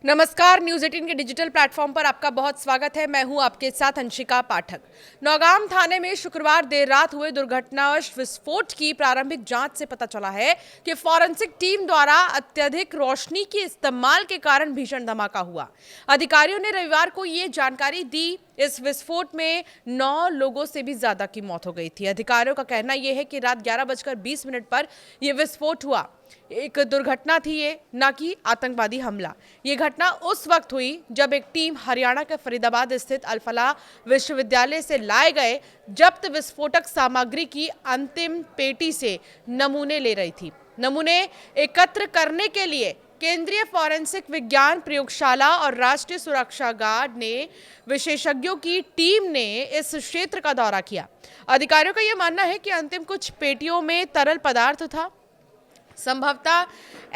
नमस्कार, न्यूज़ 18 के digital platform पर आपका बहुत स्वागत है। मैं हूं आपके साथ अंशिका पाठक। नौगाम थाने में शुक्रवार देर रात हुए दुर्घटनावश विस्फोट की प्रारंभिक जांच से पता चला है कि फॉरेंसिक टीम द्वारा अत्यधिक रोशनी के इस्तेमाल के कारण भीषण धमाका हुआ। अधिकारियों ने रविवार को ये जानकारी दी। इस विस्फोट में 9 लोगों से भी ज्यादा की मौत हो गई थी। अधिकारियों का कहना यह है कि रात 11:20 पर यह विस्फोट हुआ। एक दुर्घटना थी ये, ना कि आतंकवादी हमला। ये घटना उस वक्त हुई जब एक टीम हरियाणा के फरीदाबाद स्थित अल-फलाह विश्वविद्यालय से लाए गए जब्त विस्फोटक सामग्री की अंतिम पेटी से नमूने ले रही थी। नमूने एकत्र करने के लिए केंद्रीय फॉरेंसिक विज्ञान प्रयोगशाला और राष्ट्रीय सुरक्षा गार्ड ने विशेषज्ञों की टीम ने इस क्षेत्र का दौरा किया। अधिकारियों का यह मानना है कि अंतिम कुछ पेटियों में तरल पदार्थ था, संभवतः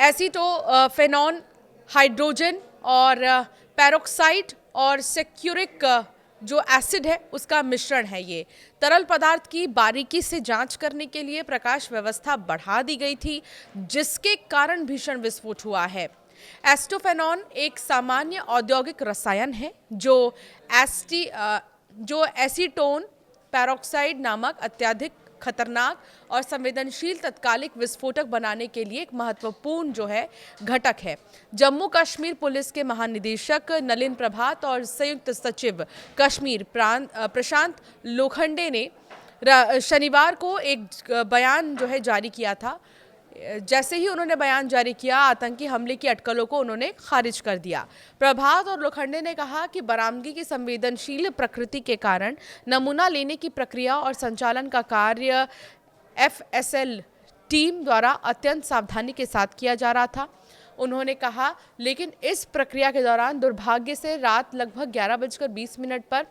एसीटोफेनॉन, हाइड्रोजन और पेरोक्साइड और सल्फ्यूरिक जो एसिड है उसका मिश्रण है। ये तरल पदार्थ की बारीकी से जांच करने के लिए प्रकाश व्यवस्था बढ़ा दी गई थी, जिसके कारण भीषण विस्फोट हुआ है। एस्टोफेनॉन एक सामान्य औद्योगिक रसायन है जो एसीटोन पेरोक्साइड नामक अत्यधिक खतरनाक और संवेदनशील तत्कालिक विस्फोटक बनाने के लिए एक महत्वपूर्ण जो है घटक है। जम्मू कश्मीर पुलिस के महानिदेशक नलिन प्रभात और संयुक्त सचिव कश्मीर प्रशांत लोखंडे ने शनिवार को एक बयान जो है जारी किया था। जैसे ही उन्होंने बयान जारी किया, आतंकी हमले की अटकलों को उन्होंने खारिज कर दिया। प्रभात और लोखंडे ने कहा कि बरामदगी की संवेदनशील प्रकृति के कारण नमूना लेने की प्रक्रिया और संचालन का कार्य एफएसएल टीम द्वारा अत्यंत सावधानी के साथ किया जा रहा था। उन्होंने कहा, लेकिन इस प्रक्रिया के दौरान दुर्भाग्य से रात लगभग 11:20 पर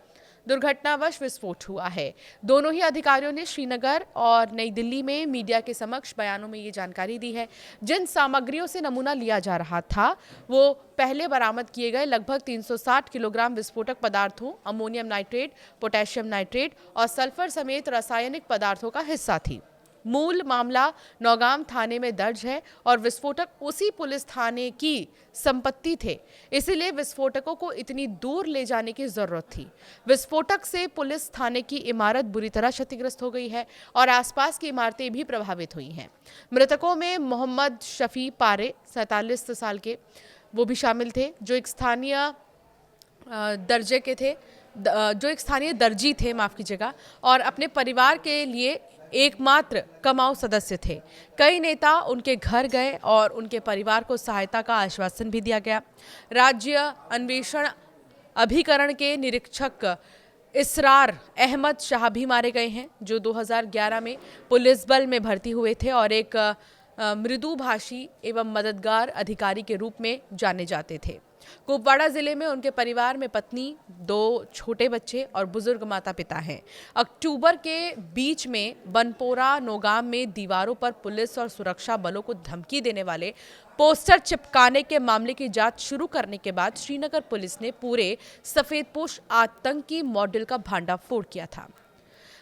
दुर्घटनावश विस्फोट हुआ है। दोनों ही अधिकारियों ने श्रीनगर और नई दिल्ली में मीडिया के समक्ष बयानों में ये जानकारी दी है। जिन सामग्रियों से नमूना लिया जा रहा था वो पहले बरामद किए गए लगभग 360 किलोग्राम विस्फोटक पदार्थों, अमोनियम नाइट्रेट, पोटेशियम नाइट्रेट और सल्फर समेत रासायनिक पदार्थों का हिस्सा थी। मूल मामला नौगाम थाने में दर्ज है और विस्फोटक उसी पुलिस थाने की संपत्ति थे, इसीलिए विस्फोटकों को इतनी दूर ले जाने की जरूरत थी। विस्फोटक से पुलिस थाने की इमारत बुरी तरह क्षतिग्रस्त हो गई है और आसपास की इमारतें भी प्रभावित हुई हैं। मृतकों में मोहम्मद शफी पारे 47 साल के वो भी शामिल थे, जो एक स्थानीय दर्जी थे, माफ कीजिएगा, और अपने परिवार के लिए एकमात्र कमाऊ सदस्य थे। कई नेता उनके घर गए और उनके परिवार को सहायता का आश्वासन भी दिया गया। राज्य अन्वेषण अभिकरण के निरीक्षक इसरार अहमद शाह भी मारे गए हैं, जो 2011 में पुलिस बल में भर्ती हुए थे और एक मृदुभाषी एवं मददगार अधिकारी के रूप में जाने जाते थे। कुपवाड़ा जिले में उनके परिवार में पत्नी, 2 छोटे बच्चे और बुजुर्ग माता पिता हैं। अक्टूबर के बीच में बनपोरा नौगाम में दीवारों पर पुलिस और सुरक्षा बलों को धमकी देने वाले पोस्टर चिपकाने के मामले की जांच शुरू करने के बाद श्रीनगर पुलिस ने पूरे सफेदपोश आतंकी मॉडल का भांडाफोड़ किया था।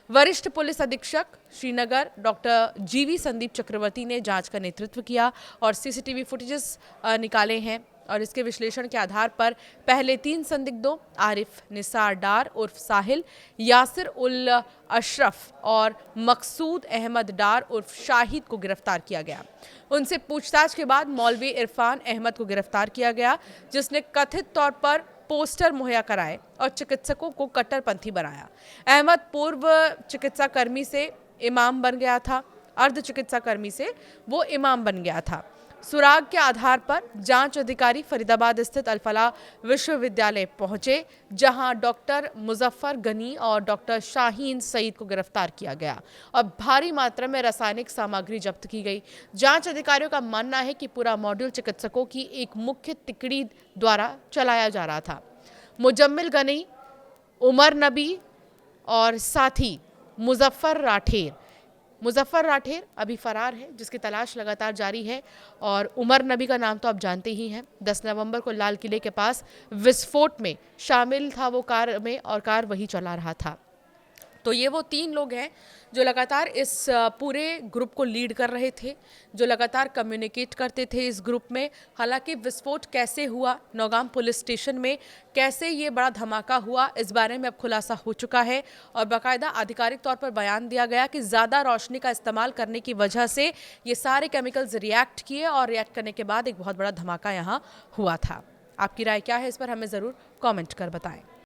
वरिष्ठ पुलिस अधीक्षक श्रीनगर डॉक्टर जीवी संदीप चक्रवर्ती ने जांच का नेतृत्व किया और सीसीटीवी फुटेजेस निकाले हैं और इसके विश्लेषण के आधार पर पहले 3 संदिग्धों आरिफ निसार डार उर्फ साहिल, यासिर उल अशरफ और मकसूद अहमद डार उर्फ शाहिद को गिरफ्तार किया गया। उनसे पूछताछ के बाद मौलवी इरफान अहमद को गिरफ्तार किया गया, जिसने कथित तौर पर पोस्टर मुहैया कराए और चिकित्सकों को कट्टरपंथी बनाया। अहमद पूर्व चिकित्सा कर्मी से इमाम बन गया था, अर्ध चिकित्सा कर्मी से वो इमाम बन गया था। सुराग के आधार पर जांच अधिकारी फरीदाबाद स्थित अल-फलाह विश्वविद्यालय पहुंचे, जहां डॉक्टर मुजफ्फर गनी और डॉक्टर शाहीन सईद को गिरफ्तार किया गया और भारी मात्रा में रासायनिक सामग्री जब्त की गई। जांच अधिकारियों का मानना है कि पूरा मॉड्यूल चिकित्सकों की एक मुख्य तिकड़ी द्वारा चलाया जा रहा था। मुजम्मिल गनी, उमर नबी और साथी मुजफ्फर राठेर अभी फरार है, जिसकी तलाश लगातार जारी है। और उमर नबी का नाम तो आप जानते ही हैं। 10 नवंबर को लाल किले के पास विस्फोट में शामिल था वो कार में और कार वही चला रहा था। तो ये वो 3 लोग हैं जो लगातार इस पूरे ग्रुप को लीड कर रहे थे, जो लगातार कम्युनिकेट करते थे इस ग्रुप में। हालांकि विस्फोट कैसे हुआ नौगाम पुलिस स्टेशन में, कैसे ये बड़ा धमाका हुआ, इस बारे में अब खुलासा हो चुका है और बाकायदा आधिकारिक तौर पर बयान दिया गया कि ज़्यादा रोशनी का इस्तेमाल करने की वजह से ये सारे केमिकल्स रिएक्ट किए और रिएक्ट करने के बाद एक बहुत बड़ा धमाका यहाँ हुआ था। आपकी राय क्या है इस पर, हमें ज़रूर कॉमेंट कर बताएं।